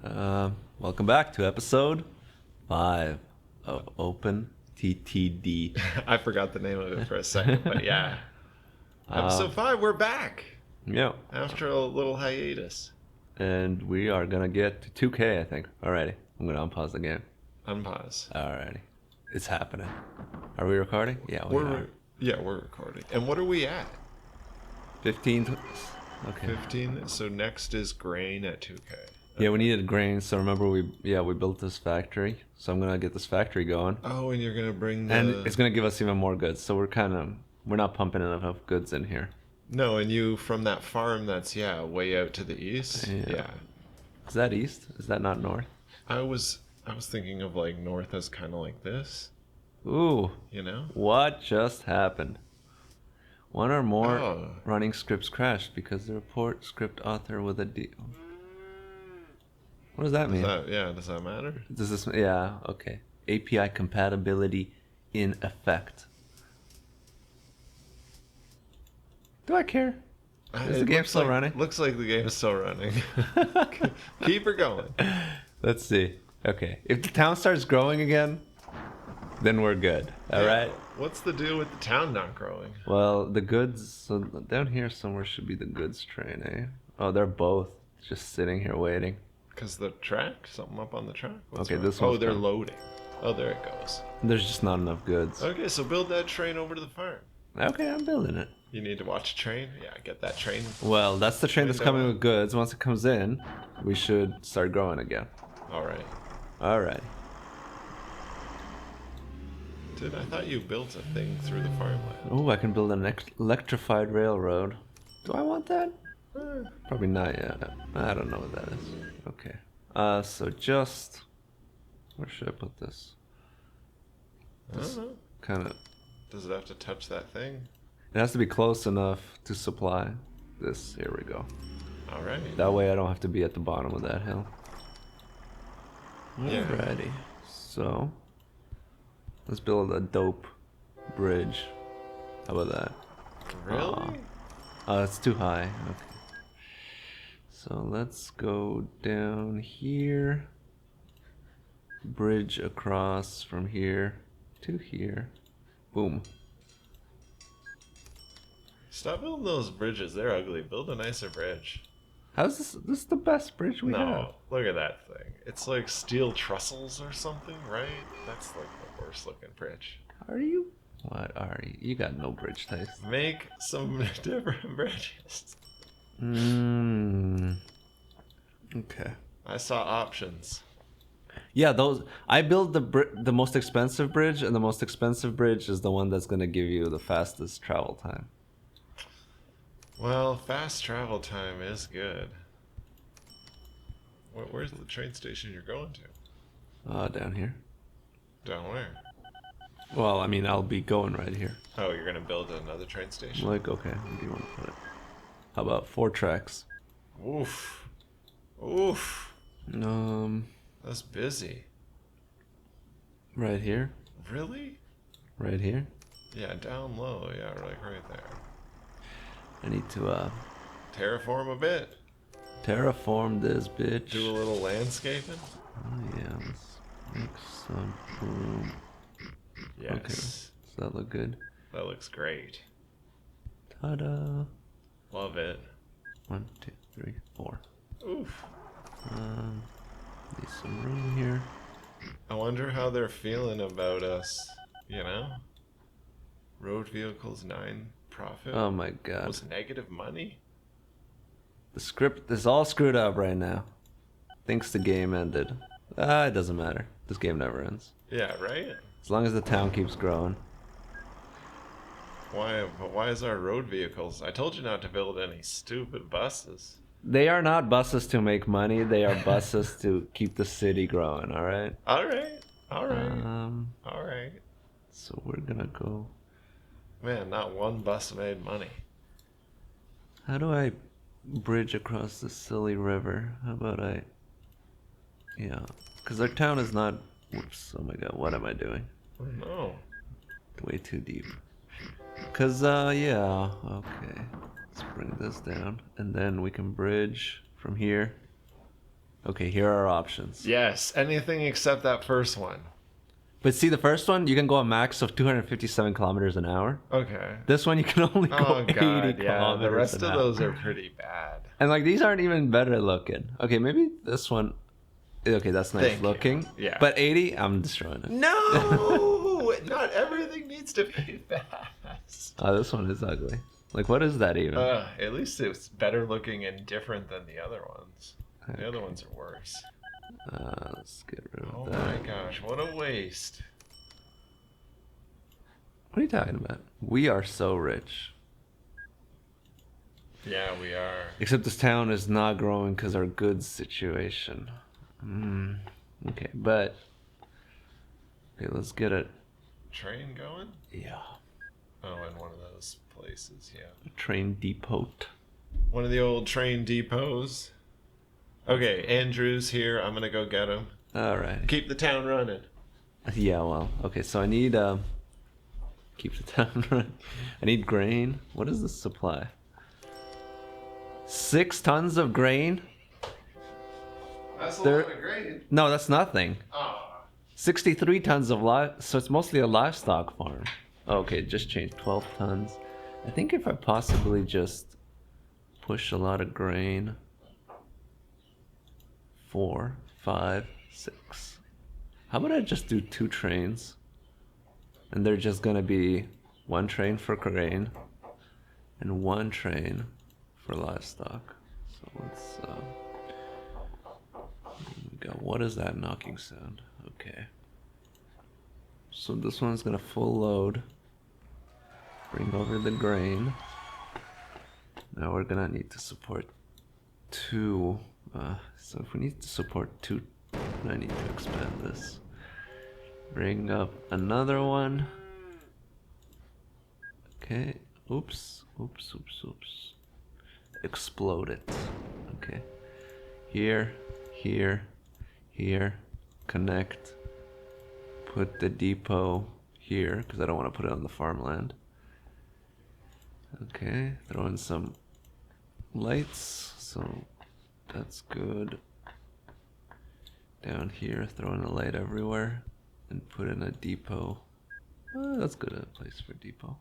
Welcome back to episode 5 of OpenTTD. I forgot the name of it for a second, but yeah. Episode 5, we're back Yeah. after a little hiatus. And we are going to get to 2K, I think. Alrighty. I'm going to unpause the game. Unpause. Alrighty. It's happening. Are we recording? Yeah, we are. Yeah, we're recording. And what are we at? 15. Okay. 15. So next is grain at 2K. Yeah, we needed grain, so remember we built this factory. So I'm going to get this factory going. Oh, and you're going to bring the... And it's going to give us even more goods. So we're not pumping enough goods in here. No, and you from that farm that's, way out to the east? Yeah. Is that east? Is that not north? I was thinking of like north as kind of like this. Ooh. You know? What just happened? One or more Oh. running scripts crashed because the report script author with a D. What does that mean? Does that matter? Does this? Yeah. Okay. API compatibility in effect. Do I care? Is the game still running? Looks like the game is still running. Keep her going. Let's see. Okay. If the town starts growing again, then we're good. All right. What's the deal with the town not growing? Well, the goods. So down here somewhere should be the goods train, eh? Oh, they're both just sitting here waiting. Because the track? Something up on the track? Okay, wrong? this Oh, one's they're coming. loading. Oh, there it goes. There's just not enough goods. Okay, so build that train over to the farm. Okay, I'm building it. You need to watch a train? Yeah, get that train. Well, that's the train that's Window coming up. with goods. Once it comes in, we should start growing again. All right. Alright. Dude, I thought you built a thing through the farmland. Oh, I can build an electrified railroad. Do I want that? Probably not yet. I don't know what that is. Okay. So just... Where should I put this? I don't know. Kind of... Does it have to touch that thing? It has to be close enough to supply this. Here we go. All right. That way I don't have to be at the bottom of that hill. Yeah. Alrighty. So... Let's build a dope bridge. How about that? Really? Oh, it's too high. Okay. So let's go down here. Bridge across from here to here. Boom. Stop building those bridges. They're ugly. Build a nicer bridge. How's this? This is the best bridge we have. No, look at that thing. It's like steel trussels or something, right? That's like the worst looking bridge. Are you? What are you? You got no bridge taste. Make some different bridges. Okay. I saw options. Yeah, those. I build the most expensive bridge, and the most expensive bridge is the one that's gonna give you the fastest travel time. Well, fast travel time is good. Where's the train station you're going to? Down here. Down where? Well, I mean, I'll be going right here. Oh, you're gonna build another train station? Like, okay, where do you want to put it? How about 4 tracks? Oof. Oof. That's busy. Right here. Really? Right here. Yeah, down low. Yeah, like right there. I need to Terraform a bit. terraform this bitch. Do a little landscaping. Oh yeah, let's make some room. Yes. Okay, does that look good? That looks great. Ta-da! Love it. 1, 2, 3, 4. Oof. Need some room here. I wonder how they're feeling about us, you know? Road vehicles 9 profit. Oh my god. Was negative money? The script is all screwed up right now. Thinks the game ended. It doesn't matter. This game never ends. Yeah, right? As long as the town keeps growing. Why is our road vehicles? I told you not to build any stupid buses. They are not buses to make money. They are buses to keep the city growing. All right. Alright. Alright. So we're gonna go. Man, not one bus made money. How do I bridge across this silly river? How about I... Yeah. Because our town is not... Whoops. Oh my god. What am I doing? Oh no. Way too deep. Because, yeah. Okay. Let's bring this down. And then we can bridge from here Okay, here are our options. Yes, anything except that first one. But see, the first one, you can go a max of 257 kilometers an hour. Okay. This one, you can only go Oh 80 god, yeah. kilometers The rest an of hour. those are pretty bad. And like these aren't even better looking. Okay, maybe this one. Okay, that's nice Thank you. looking. Yeah. But 80, I'm destroying it. No, not everything needs to be fast. Oh, this one is ugly. Like, what is that even? At least it's better looking and different than the other ones. The other ones are worse. Let's get rid of Oh that. my gosh, what a waste. What are you talking about? We are so rich. Yeah, we are. Except this town is not growing because our goods situation. Okay, but... Okay, let's get it. Train going? Yeah. Oh, in one of those places, yeah. A train depot. One of the old train depots. Okay, Andrew's here. I'm gonna go get him. Alright. Keep the town running. Yeah, well, okay, so I need, keep the town running. I need grain. What is the supply? 6 tons of grain? That's a There- lot of grain. No, that's nothing. Ah. 63 tons of so it's mostly a livestock farm. Okay, just changed 12 tons. I think if I possibly just push a lot of grain. 4, 5, 6. How about I just do 2 trains? And they're just gonna be 1 train for grain and 1 train for livestock. So let's we got, what is that knocking sound? Okay. So this one's gonna full load. Bring over the grain. Now we're gonna need to support 2. So if we need to support 2, I need to expand this. Bring up another one. Okay. Oops. Oops. Oops. Oops. Explode it. Okay. Here. Here. Here. Connect. Put the depot here because I don't want to put it on the farmland. Okay. Throw in some lights. So that's good. Down here, throw in a light everywhere. And put in a depot. That's good, a place for depot.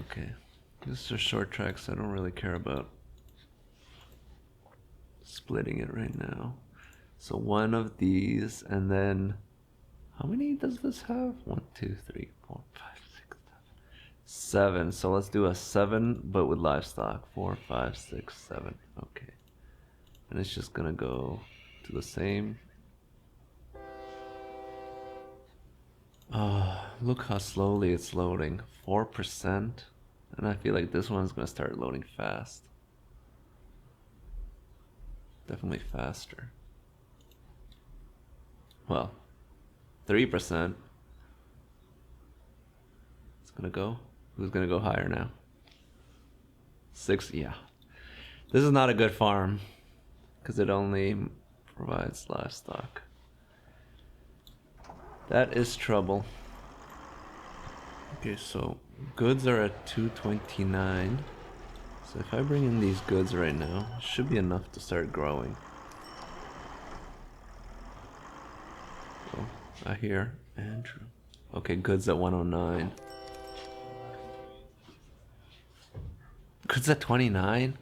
Okay. This is a short track, so I don't really care about splitting it right now. So 1 of these, and then how many does this have? 1, 2, 3, 4, 5, 6, 7. So let's do a 7, but with livestock. 4, 5, 6, 7. Okay. And it's just gonna go to the same. Look how slowly it's loading. 4%. And I feel like this one's gonna start loading fast. Definitely faster. Well, 3%. It's gonna go. Who's gonna go higher now? 6, yeah. This is not a good farm because it only provides livestock. That is trouble. Okay, so goods are at 229. So if I bring in these goods right now, it should be enough to start growing. Oh, I hear Andrew. Okay, goods at 109. Goods at 29?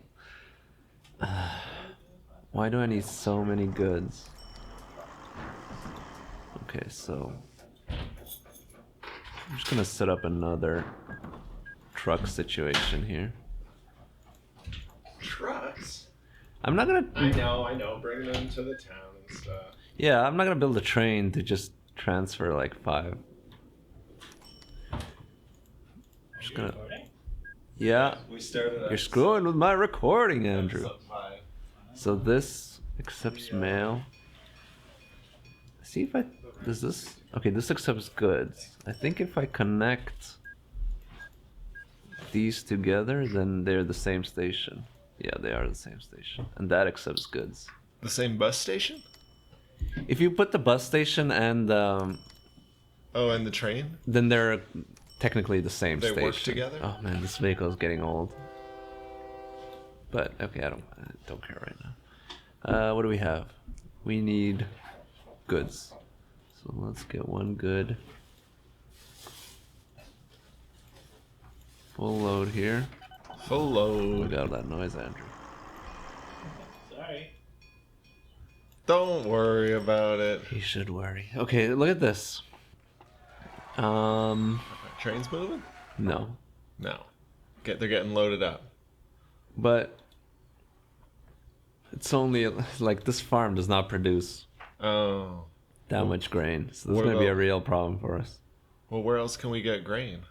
Why do I need so many goods? Okay, so I'm just gonna set up another truck situation here. Trucks? I'm not gonna... I know. Bring them to the town and stuff. Yeah, I'm not gonna build a train to just transfer like 5. I'm just gonna... Yeah, We started. you're screwing with my recording, Andrew. So this accepts mail. See if I... Does this... Okay, this accepts goods. I think if I connect these together, then they're the same station. Yeah, they are the same station. And that accepts goods. The same bus station? If you put the bus station and... Oh, and the train? then they're technically the same They station. work together? Oh man, this vehicle is getting old. But, okay, I don't care right now. What do we have? We need goods. So let's get one good. Full load here. Full load. Look out that noise, Andrew. Sorry. Don't worry about it. He should worry. Okay, look at this. Trains moving? No. No. They're getting loaded up. But it's only like this farm does not produce Oh. that much grain. So this is What going to be a about- real problem for us. Well, where else can we get grain?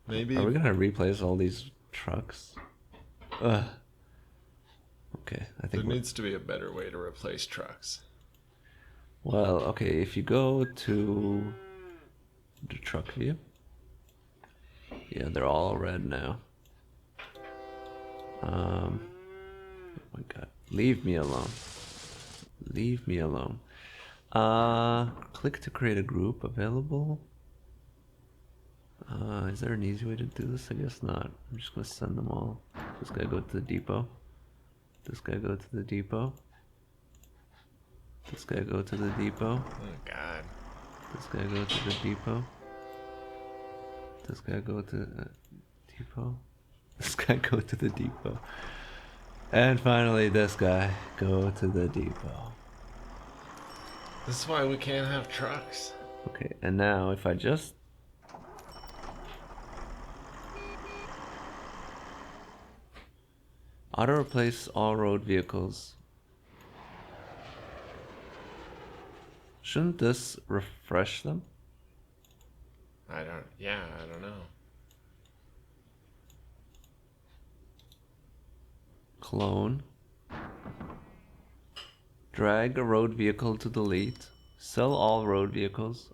Maybe. Are we going to replace all these trucks? Ugh. Okay, I think There we're... needs to be a better way to replace trucks. Well, okay, if you go to the truck view. Yeah, they're all red now. Oh my god. Leave me alone. Leave me alone. Click to create a group available. Is there an easy way to do this? I guess not. I'm just gonna send them all. This guy go to the depot. This guy go to the depot. This guy go to the depot. Oh, God. This guy go to the depot. This guy go to the depot. This guy go to the depot. And finally, this guy go to the depot. This is why we can't have trucks. Okay, and now if I just... auto replace all road vehicles. Shouldn't this refresh them? I don't know. Clone. Drag a road vehicle to delete. Sell all road vehicles.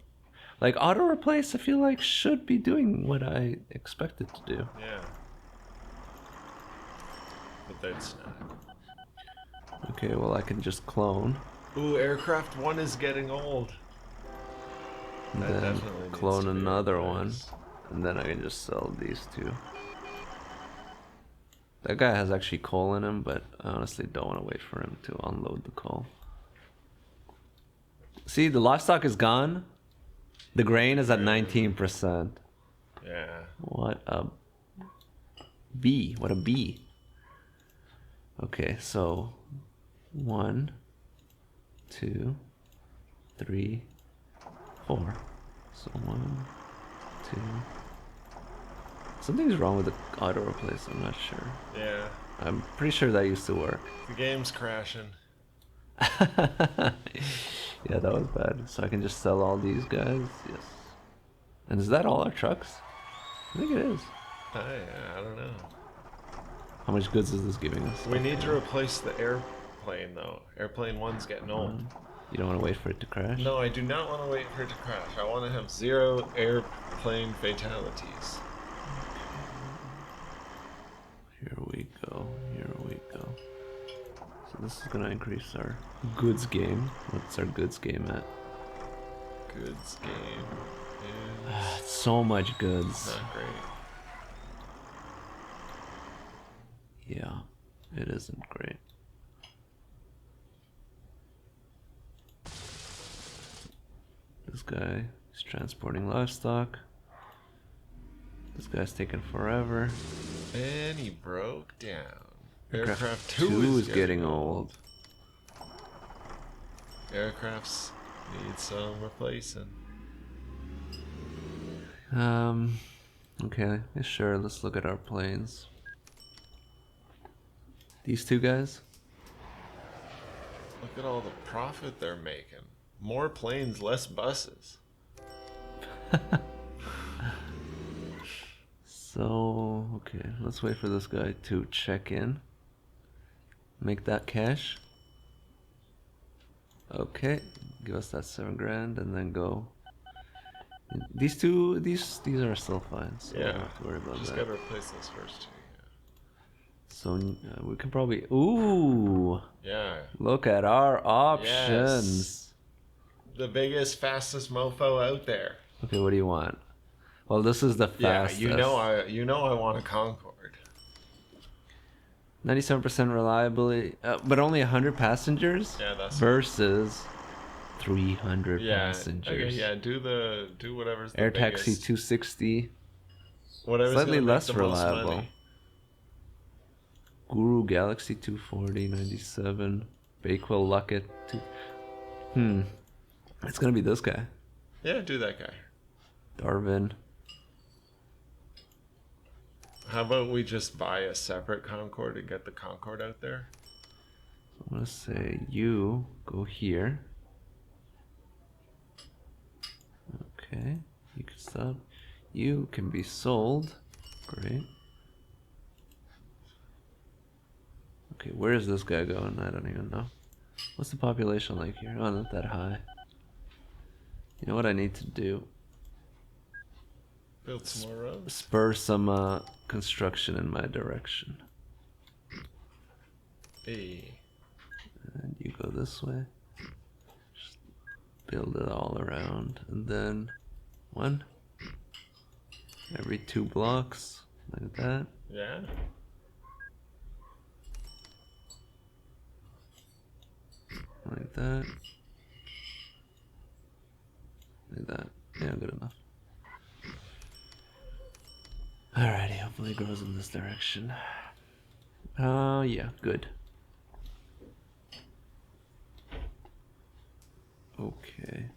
Like auto replace, I feel like should be doing what I expect it to do. Yeah. But that's not. Okay, well I can just clone. Ooh, Aircraft 1 is getting old. And That then definitely needs clone to be another one. replaced. And then I can just sell these two. That guy has actually coal in him, but I honestly don't want to wait for him to unload the coal. See, the livestock is gone. The grain is at 19%. Yeah. What a B. What a B. Okay, so 1, 2, 3, 4. So 1, 2. Something's wrong with the auto replace, I'm not sure. Yeah. I'm pretty sure that used to work. The game's crashing. Yeah, that was bad. So I can just sell all these guys. Yes. And is that all our trucks? I think it is. I don't know. How much goods is this giving us? We need to replace the airplane, though. Airplane 1's getting old. You don't want to wait for it to crash? No, I do not want to wait for it to crash. I want to have 0 airplane fatalities. Here we go. Here we go. So this is gonna increase our goods game. What's our goods game at? Goods game is So much goods. not great. Yeah, it isn't great. This guy is transporting livestock. This guy's taking forever. And he broke down. Aircraft Aircraft 2 is getting old. Aircrafts need some replacing. Okay, yeah, sure, let's look at our planes. These two guys? Look at all the profit they're making. More planes, less buses. So, okay, let's wait for this guy to check in. Make that cash. Okay, give us that 7 grand and then go. These two, these are still fine, so we don't have to worry about Just that. gotta replace those first two. So we can probably, ooh, Yeah. look at our options. Yes. The biggest, fastest mofo out there. Okay, what do you want? Well, this is the fastest. Yeah, you know I want a Concorde. 97% reliability, but only 100 passengers. Yeah, that's versus 300 yeah. passengers. Okay, yeah. Do whatever's the Air biggest. Taxi 260. Whatever's Slightly gonna make less the most reliable. money. Guru Galaxy 240 97. Bakewell Luckett. It's gonna be this guy. Yeah, do that guy. Darwin. How about we just buy a separate Concorde and get the Concorde out there? I'm gonna say you go here. Okay, you can stop. You can be sold. Great. Okay, where is this guy going? I don't even know. What's the population like here? Oh, not that high. You know what I need to do? Build some more roads. Spur some construction in my direction. Hey. And you go this way. Just build it all around. And then one. Every 2 blocks. Like that. Yeah. Like that. Like that. Yeah, good enough. Alrighty, hopefully it grows in this direction. Yeah, good. Okay.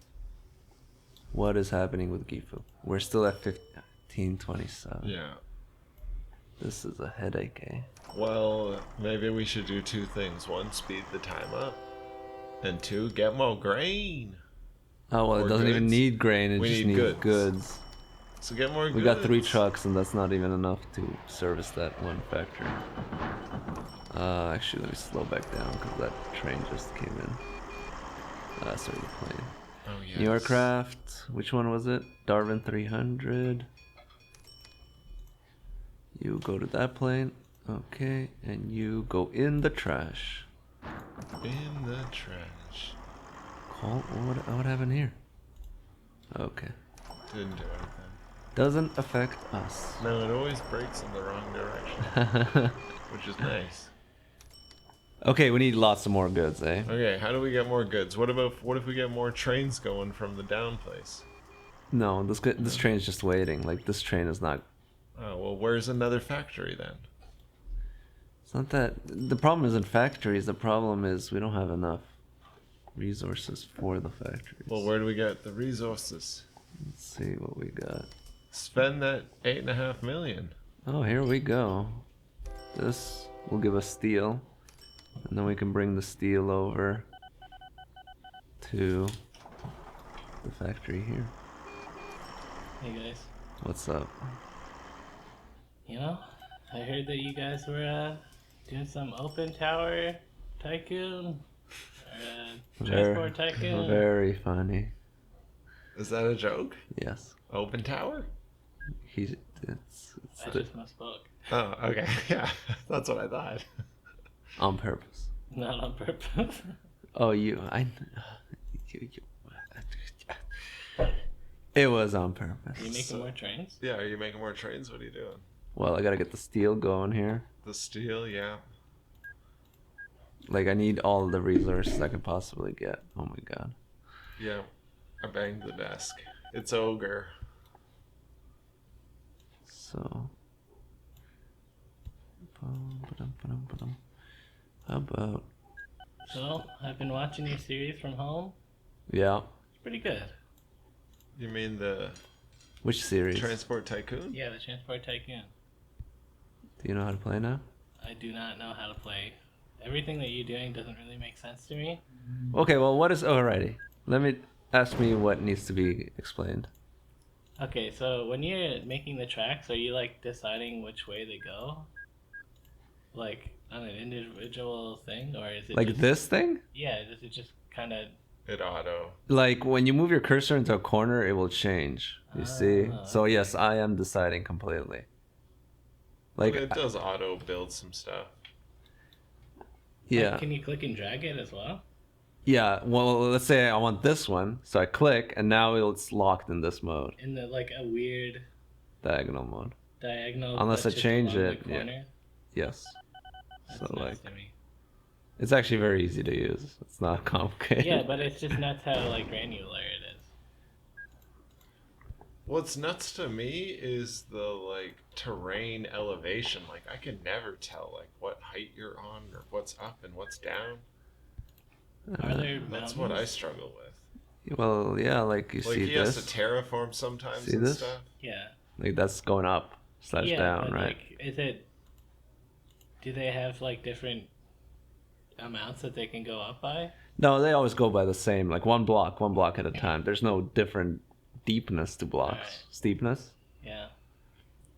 What is happening with Gifu? We're still at 1527. Yeah. This is a headache, eh? Well, maybe we should do 2 things. 1, speed the time up. And 2, get more grain. Oh, well, Or it doesn't even goods. need grain, it We just need needs goods. goods. So get more goods. We got 3 trucks, and that's not even enough to service that one factory. Actually, let me slow back down, because that train just came in. Sorry, the plane. Oh, yes. New Aircraft, which one was it? Darwin 300. You go to that plane. Okay, and you go in the trash. In the trash. Call, what happened here? Okay. Didn't do anything. Doesn't affect us. No, it always breaks in the wrong direction. Which is nice. Okay, we need lots of more goods, eh? Okay, how do we get more goods? What if we get more trains going from the down place? No, this train's just waiting. Like, this train is not... Oh, well, where's another factory then? It's not that... The problem isn't factories. The problem is we don't have enough resources for the factories. Well, where do we get the resources? Let's see what we got. Spend that 8.5 million. Oh, here we go. This will give us steel. And then we can bring the steel over to the factory here. Hey guys. What's up? You know, I heard that you guys were doing some open tower tycoon, transport tycoon. Very funny. Is that a joke? Yes. Open tower? It's I just misspoke. Oh, okay. Yeah, that's what I thought. on purpose. Not on purpose. Oh, it was on purpose. Are you making more trains? Yeah, are you making more trains? What are you doing? Well, I gotta get the steel going here. The steel, yeah. Like, I need all the resources I could possibly get. Oh my god. Yeah, I banged the desk. It's ogre. So... How about... So, I've been watching your series from home. Yeah. It's pretty good. You mean the Which series? Transport Tycoon? Yeah, the Transport Tycoon. Do you know how to play now? I do not know how to play. Everything that you're doing doesn't really make sense to me. Okay, well, what is... Alrighty. Ask me what needs to be explained. Okay, so when you're making the tracks, are you like deciding which way they go? Like on an individual thing, or is it Like just, this thing? Yeah, does it just kind of? It auto. Like, when you move your cursor into a corner, it will change. You see? Ah, So, yes, I am deciding completely. Like, It does auto build some stuff. yeah. Can you click and drag it as well? Yeah, well, let's say I want this one. So I click, and now it's locked in this mode. In the like a weird Diagonal mode. diagonal. Unless but I just change along it, the yeah. corner? Yes. That's So nuts like, to me. it's actually very easy to use. It's not complicated. Yeah, but it's just nuts how like granular it is. What's nuts to me is the like terrain elevation. Like I can never tell like what height you're on or what's up and what's down. Are there mountains? That's what I struggle with. Well, yeah, like you Like see he this. has to terraform sometimes See and this? stuff. Yeah. Like that's going up slash Yeah, down, but right? like, is it? Do they have like different amounts that they can go up by? No, they always go by the same, like one block at a time. There's no different deepness to blocks. Alright. Steepness. Yeah.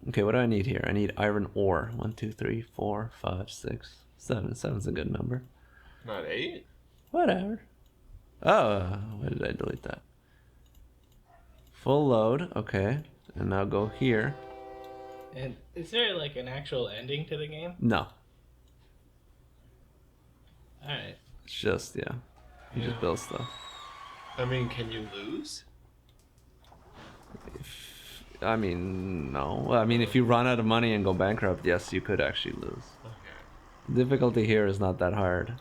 Okay, what do I need here? I need iron ore. 1, 2, 3, 4, 5, 6, 7. 7's a good number. Not 8? Whatever. Oh, why did I delete that? Full load. Okay, and now go here. And is there like an actual ending to the game? No, All right. it's just yeah. You just build stuff. I mean, can you lose? I mean, no. Well, I mean, if you run out of money and go bankrupt, yes, you could actually lose. Okay. Difficulty here is not that hard.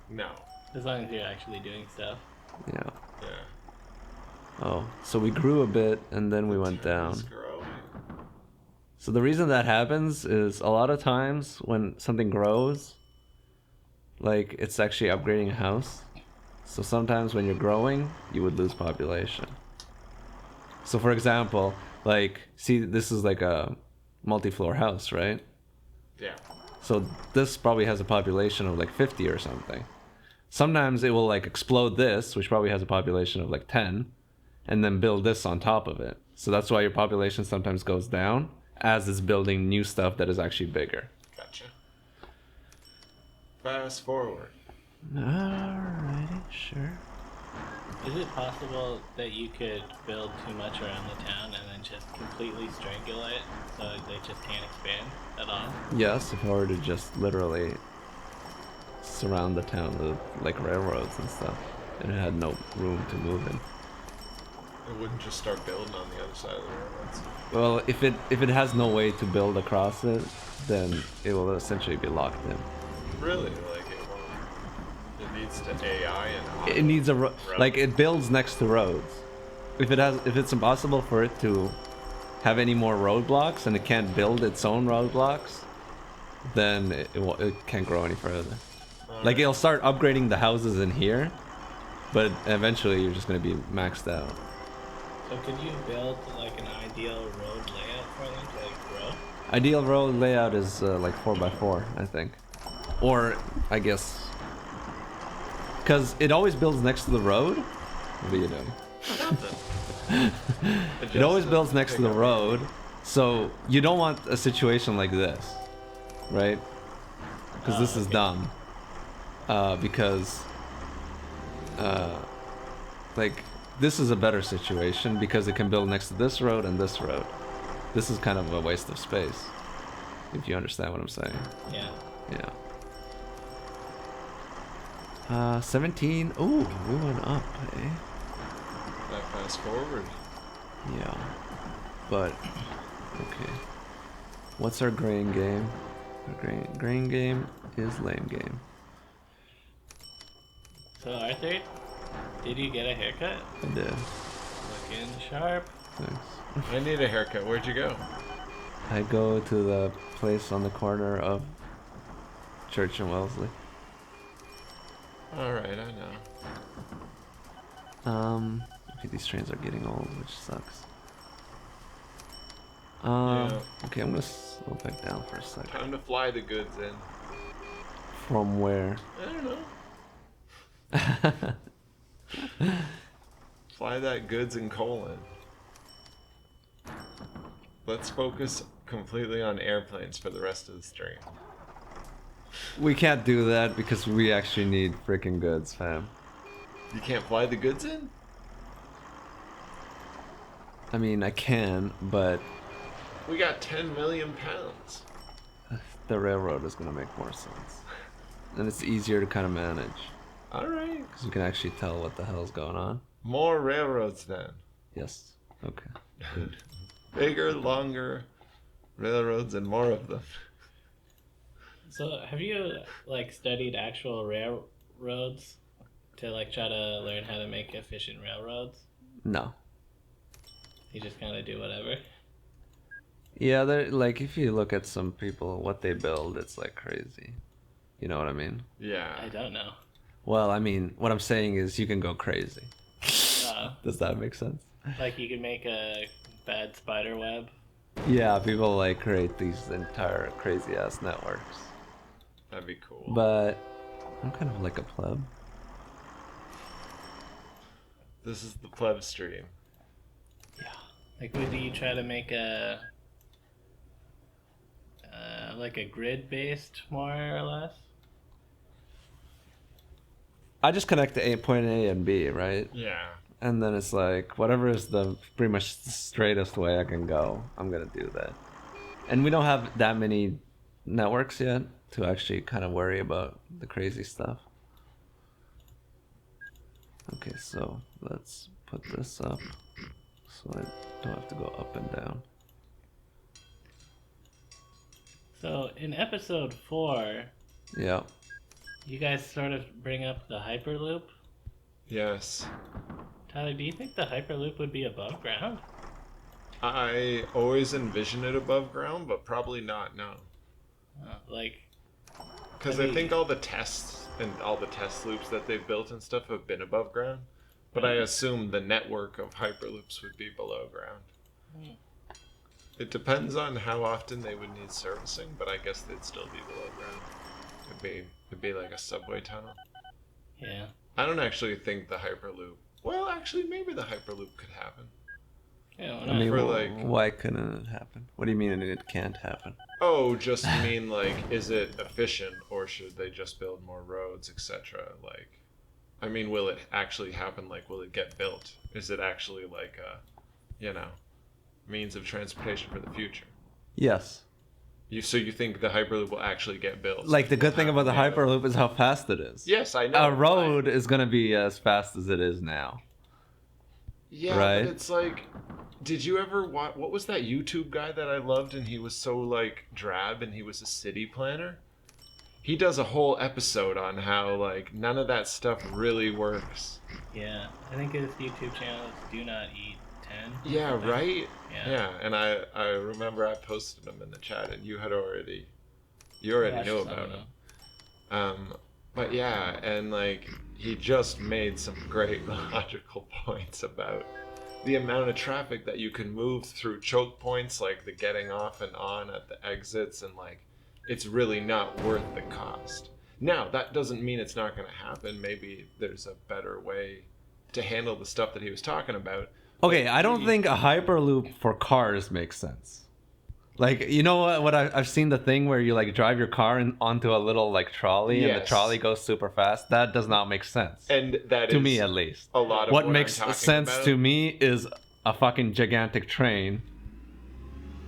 No. As long as you're actually doing stuff. Yeah. Yeah. Oh, so we grew a bit and then we went down. It's growing. So the reason that happens is a lot of times when something grows, like it's actually upgrading a house. So sometimes when you're growing, you would lose population. So for example, like, see, this is like a multi-floor house, right? Yeah. So this probably has a population of like 50 or something. Sometimes it will like explode this, which probably has a population of like 10, and then build this on top of it. So that's why your population sometimes goes down as it's building new stuff that is actually bigger. Gotcha. Fast forward. Alrighty, sure. Is it possible that you could build too much around the town and then just completely strangle it so they just can't expand at all? Yes, if I were to just literally surround the town with like railroads and stuff, and it had no room to move in. It wouldn't just start building on the other side of the railroads. Well, if it has no way to build across it, then it will essentially be locked in. Really? Like it won't. It needs to AI and It needs a road. like it builds next to roads. If it's impossible for it to have any more roadblocks and it can't build its own roadblocks, then it can't grow any further. Like it'll start upgrading the houses in here, but eventually you're just gonna be maxed out. So could you build like an ideal road layout for them to like grow? Ideal road layout is like 4x4, I think, or I guess, because it always builds next to the road. What are you doing? It always builds next to the road, so you don't want a situation like this, right? Because this is dumb. Because like this is a better situation because it can build next to this road and this road. This is kind of a waste of space, if you understand what I'm saying. Yeah. Yeah. 17. Ooh, we went up, eh? That fast forward. Yeah. But okay. What's our grain game? Our grain game is lame game. So Arthur, did you get a haircut? I did. Looking sharp. Thanks. I need a haircut. Where'd you go? I go to the place on the corner of Church and Wellesley. Alright, I know. Okay, these trains are getting old, which sucks. Yeah. Okay, I'm gonna slow back down for a second. Time to fly the goods in. From where? I don't know. Fly that goods and coal in. Let's focus completely on airplanes for the rest of the stream. We can't do that because we actually need freaking goods, fam. You can't fly the goods in? I mean, I can, but We got 10 million pounds. the railroad is gonna make more sense. And it's easier to kind of manage. Alright. Because you can actually tell what the hell's going on. More railroads then. Yes. Okay. Bigger, longer railroads and more of them. So have you like studied actual railroads to like try to learn how to make efficient railroads? No. You just kind of do whatever. Yeah, they're like if you look at some people, what they build, it's like crazy. You know what I mean? Yeah. I don't know. Well, I mean, what I'm saying is you can go crazy. Uh, Does that make sense? like you could make a bad spider web. Yeah, people like create these entire crazy ass networks. That'd be cool. But I'm kind of like a pleb. This is the pleb stream. Like, would you try to make a like a grid based more or less? I just connect to point A and B, right? Yeah. And then it's like whatever is the pretty much the straightest way I can go, I'm gonna do that. And we don't have that many networks yet to actually kind of worry about the crazy stuff. Okay, so let's put this up so I don't have to go up and down. So in episode 4, Yeah. you guys sort of bring up the hyperloop. Yes. Tyler, do you think the hyperloop would be above ground? I always envision it above ground, but probably not, no. Like, Because I think all the tests and all the test loops that they've built and stuff have been above ground. But I assume the network of hyperloops would be below ground. It depends on how often they would need servicing, but I guess they'd still be below ground. It'd be like a subway tunnel. yeah. I don't actually think the hyperloop. Well, actually, maybe the hyperloop could happen. Yeah, why I not? mean, For, like- why couldn't it happen? What do you mean it can't happen? Oh, just mean like, is it efficient, or should they just build more roads, etc.? Like, I mean, will it actually happen? Like, will it get built? Is it actually like a, means of transportation for the future? Yes. So you think the hyperloop will actually get built? Like the good thing about the Yeah. hyperloop is how fast it is. Yes, I know. A road is gonna be as fast as it is now. Yeah, Right? but it's like, did you ever watch? What was that YouTube guy that I loved, and he was so like drab, and he was a city planner? He does a whole episode on how like none of that stuff really works. Yeah, I think his YouTube channel is Do Not Eat 10. Yeah, something. right. Yeah. Yeah, and I remember I posted him in the chat, and you already knew about him. But yeah, and like he just made some great logical points about the amount of traffic that you can move through choke points, like the getting off and on at the exits, and like it's really not worth the cost. Now, that doesn't mean it's not going to happen. Maybe there's a better way to handle the stuff that he was talking about. Okay, I don't think a hyperloop for cars makes sense. Like, you know what I've seen the thing where you like drive your car onto a little like trolley and the Yes. trolley goes super fast. That does not make sense. And that To is me, at least. a lot of What what makes I'm talking sense about. to me is a fucking gigantic train,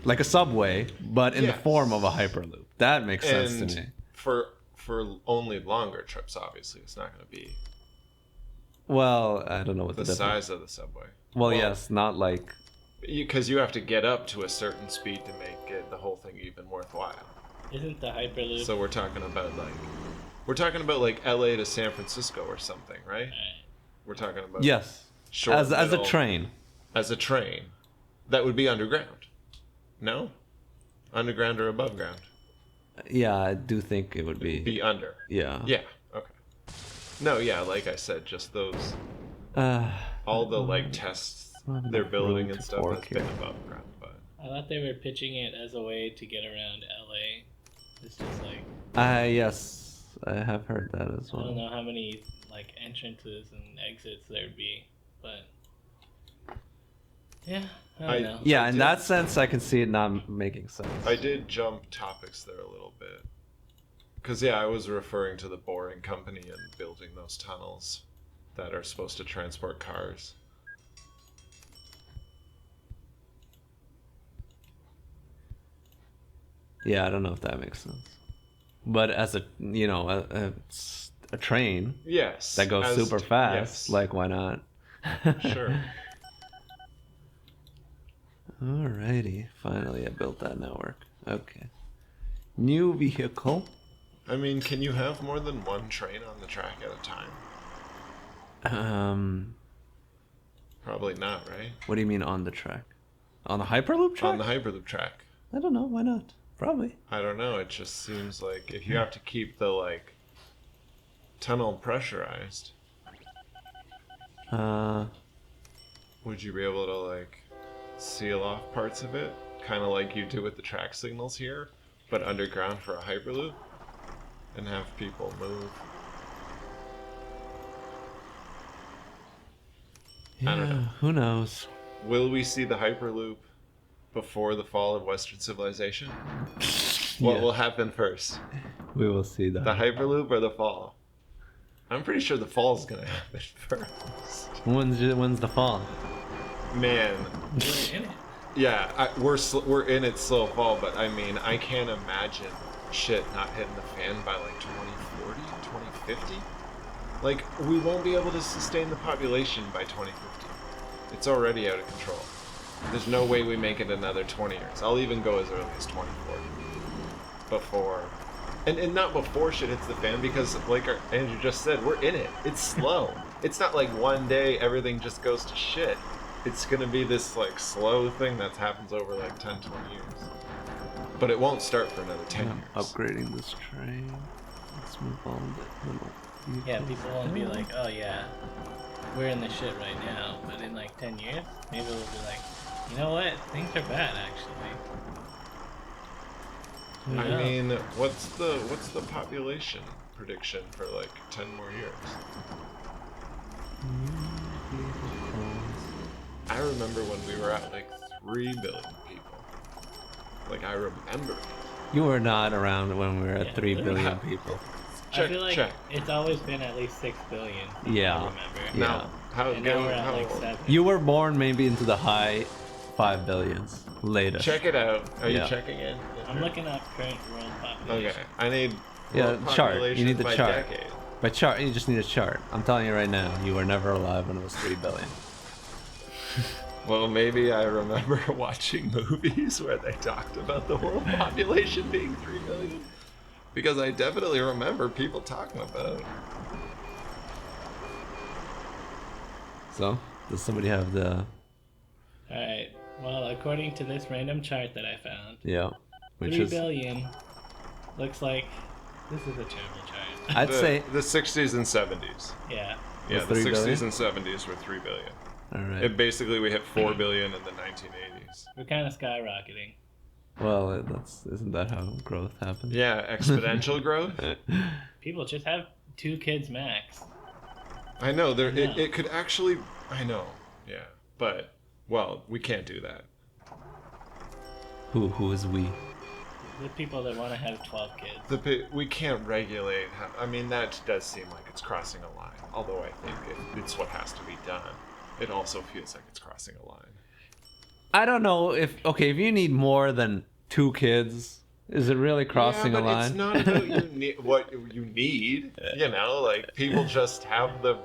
like a subway, but in the Yes. form of a hyperloop. That makes sense And to me. for only longer trips, obviously, it's not going to be Well, I don't know what the the difference. size of the subway. Well, yes, not like. Because you have to get up to a certain speed to make it the whole thing even worthwhile. Isn't the hyperloop? So we're talking about like LA to San Francisco or something, right? We're talking about Yes, short as a little- train. As a train, that would be underground. No, underground or above ground? Yeah, I do think it would be. Be under. Yeah. Yeah. Okay. No, yeah, like I said, just those Uh, all the like tests not they're enough building room and to stuff fork has been here. above ground, but I thought they were pitching it as a way to get around LA. It's just like yes, I have heard that as I don't well. know how many like entrances and exits there'd be, but yeah, I don't know. Yeah, I in did- that sense, I can see it not making sense. I did jump topics there a little bit. Because, yeah, I was referring to the Boring Company and building those tunnels that are supposed to transport cars. Yeah, I don't know if that makes sense. But as a a train Yes. that goes super fast, yes. like why not? Sure. Alrighty, finally I built that network. Okay. New vehicle. I mean, can you have more than one train on the track at a time? Probably not, right? What do you mean on the track? On the Hyperloop track? On the Hyperloop track. I don't know. Why not? Probably. I don't know. It just seems like if you have to keep the like tunnel pressurized, would you be able to like seal off parts of it, kind of like you do with the track signals here, but underground for a Hyperloop, and have people move? Yeah, I don't know. Who knows? Will we see the Hyperloop before the fall of Western civilization? What will happen first? We will see that. The Hyperloop or the fall? I'm pretty sure the fall is gonna happen first. When's the fall? Man, We're in it. yeah, we're in its slow fall, but I mean, I can't imagine shit not hitting the fan by like 2040, 2050. Like, we won't be able to sustain the population by 2050. It's already out of control. There's no way we make it another 20 years. I'll even go as early as 2040. Before. And not before shit hits the fan, because like Andrew just said, we're in it. It's slow. It's not like one day everything just goes to shit. It's gonna be this like slow thing that happens over like 10, 20 years. But it won't start for another 10 years. Upgrading this train. Let's move on. Yeah, people won't be like, oh yeah, we're in the shit right now. But in like 10 years, maybe we'll be like, you know what? Things are bad actually. Who I knows? mean, what's the population prediction for like 10 more years? I remember when we were at like 3 billion people. Like, I remember. You were not around when we were at Yeah, 3 literally. billion people. I feel like it's always been at least 6 billion. Yeah. I remember. Yeah. Now, how And now we're at how like 7. You were born maybe into the high 5 billions later. check it out. Are Yeah. you checking in? I'm looking up current world population. Okay, I need Yeah, world chart. You population need the by chart. decade. By chart, you just need a chart. I'm telling you right now, you were never alive when it was 3 billion. Well, maybe I remember watching movies where they talked about the world population being 3 billion. Because I definitely remember people talking about it. So, does somebody have the... Alright, well, according to this random chart that I found, Yeah. Which 3 is... billion looks like this is a terrible chart. I'd say... The 60s and 70s. Yeah. Yeah, Was the 3 60s billion? and 70s were 3 billion. Alright. It basically, we hit 4 billion in the 1980s. We're kind of skyrocketing. Well, isn't that how growth happens? Yeah, exponential growth. People just have 2 kids max. I know, Yeah. it could actually... I know, yeah. But, well, we can't do that. Who is we? The people that want to have 12 kids. We can't regulate. I mean, that does seem like it's crossing a line. Although I think it's what has to be done. It also feels like it's crossing a line. I don't know if you need more than 2 kids, is it really crossing yeah, a but line? it's not about what you need. You know, like people just have the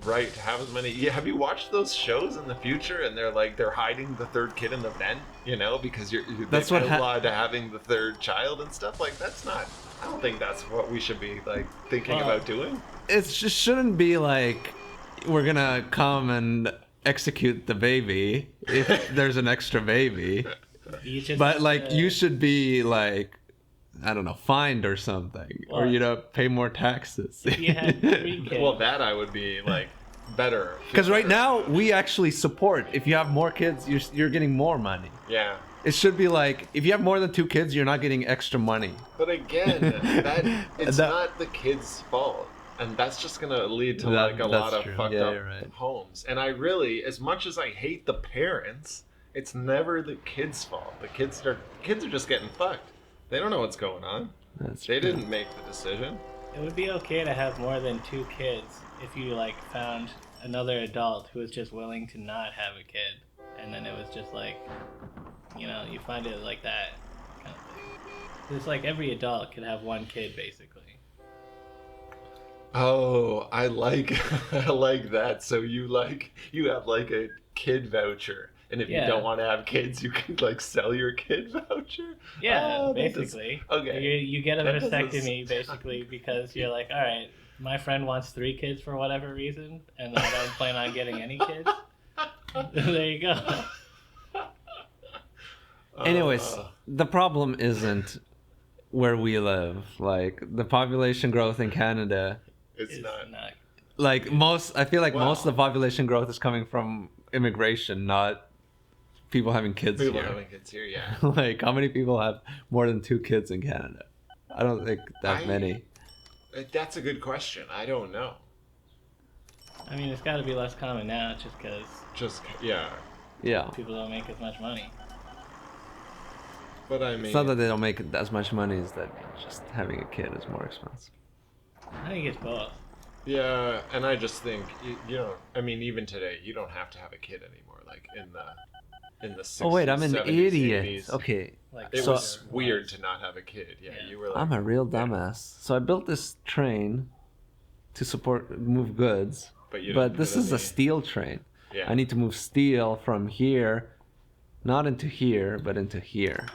right to have as many. Yeah, have you watched those shows in the future and they're hiding the 3rd kid in the vent? You know, because That's what outlawed having the 3rd child and stuff. Like that's not. I don't think that's what we should be like thinking about doing. It just shouldn't be like we're gonna come and execute the baby if there's an extra baby. You just But have like to- you should be like, I don't know, fined or something, or pay more taxes. If you had 3 kids. Well, that I would be like better. Because right now we actually support. If you have more kids, you're getting more money. Yeah. It should be like if you have more than 2 kids, you're not getting extra money. But again, it's not the kid's fault. And that's just going to lead to like a lot of true. fucked Yeah, up you're right. homes. And I really, as much as I hate the parents, it's never the kid's fault. The kids are just getting fucked. They don't know what's going on. That's They true. didn't make the decision. It would be okay to have more than 2 kids if you like found another adult who was just willing to not have a kid, and then it was just like, you know, you find it like that kind of thing. It's like every adult could have 1 kid basically. Oh, I like I like that. So you have like a kid voucher. And if you Yeah. don't want to have kids, you can like sell your kid voucher. Yeah, Oh, that basically. okay. You get a That doesn't vasectomy basically because you're like, all right, my friend wants 3 kids for whatever reason, and I don't plan on getting any kids. There you go. Anyways, the problem isn't where we live. Like the population growth in Canada, it's not. like I feel like Well- most of the population growth is coming from immigration, not people having kids People here. having kids here, yeah. Like how many people have more than 2 kids in Canada? I don't think that many. That's a good question. I don't know. I mean, it's got to be less common now just because Yeah. people don't make as much money. But I mean, It's not that they don't make as much money, it's that just having a kid is more expensive. I think it's both. yeah, and I just think you know, I mean, even today, you don't have to have a kid anymore. Like in the 60s, Oh wait, I'm an 70s, idiot. 80s, Okay, Like It So- was weird to not have a kid. Yeah, Yeah. you were like, I'm a real dumbass. So I built this train to move goods, but you but didn't this put is a any- steel train. Yeah. I need to move steel from here, not into here, but into here.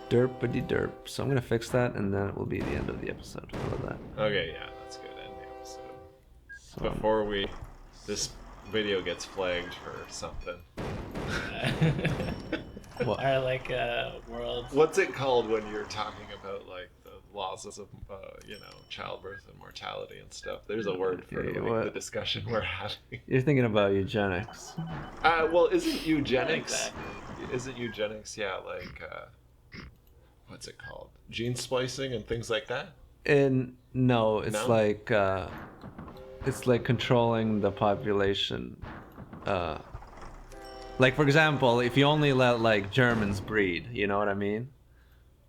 Derpity derp. So I'm gonna fix that, and then it will be the end of the episode. How about that? Okay, yeah, that's good. End the episode. So, Before this video gets flagged for something. What? Our like world's What's it called when you're talking about like the laws of childbirth and mortality and stuff? There's a word for Okay, like, what? the discussion we're having. You're thinking about eugenics. Well, isn't eugenics? Exactly. Isn't eugenics? Yeah, like what's it called? Gene splicing and things like that. And no, it's No? like controlling the population. Like for example, if you only let like Germans breed, you know what I mean?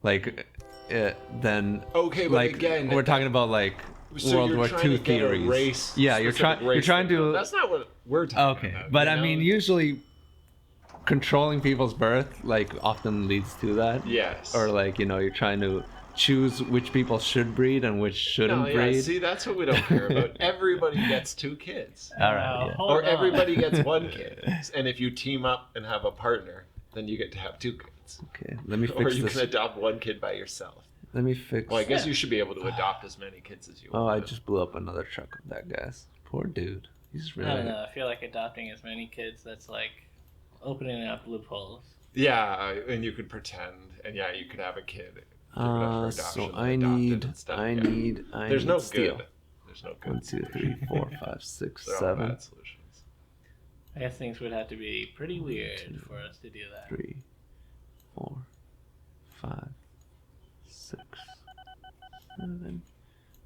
Like, then Okay, but like again, we're talking about like So World you're War trying II to get a theories. race, Yeah, you're trying to. That's not what we're talking Okay, about. but you I know? mean, usually controlling people's birth like often leads to that. Yes. Or like you're trying to choose which people should breed and which shouldn't No, yeah, breed. see, that's what we don't care about. Everybody gets 2 kids. All right. Yeah. Hold Or on. everybody gets 1 kid. And if you team up and have a partner, then you get to have 2 kids. Okay, let me Or fix you this. can adopt 1 kid by yourself. Let me fix. Well, I guess you should be able to adopt as many kids as you Oh, want. I just blew up another truck with that guy's. Poor dude. He's I really. don't know. I feel like adopting as many kids, that's like opening up loopholes. Yeah, and you could pretend, and yeah, you could have a kid. Give it up for So adoption, I adopt it need, and stuff, I yeah. need, I There's need no steel. good. There's no good. 1, 2, 3, 4, 5, 6, They're all 7, bad solutions. I guess things would have to be pretty weird for us to do that. 3, 4, 5, 6, 7.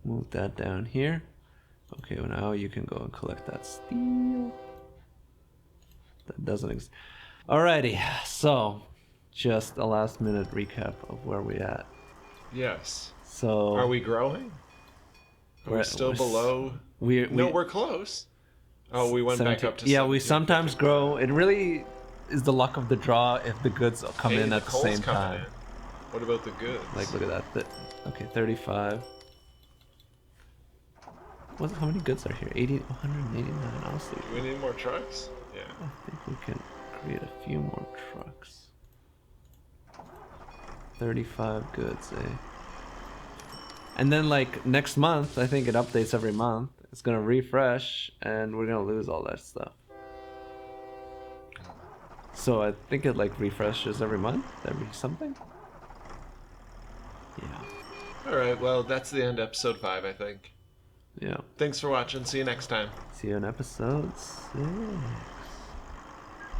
Move that down here. Okay, well now you can go and collect that steel. That doesn't exist. Alrighty, so just a last minute recap of where we at. Yes. So Are we growing? Are we We're- still we're s- below? No, we're close. Oh, we went back 17 up to yeah, we 17, sometimes 55. grow. It really is the luck of the draw if the goods come Hey, in the at the coal's same coming time. in. What about the goods? Like, look at that. Okay, 35. How many goods are here? 189. Honestly, Do we need more trucks? Yeah. I think we can create a few more trucks. 35 goods, eh? And then, like, next month, I think it updates every month. It's gonna refresh, and we're gonna lose all that stuff. So I think it, like, refreshes every month? Every something? Yeah. All right. Well, that's the end of episode 5, I think. Yeah. Thanks for watching. See you next time. See you in episode 6.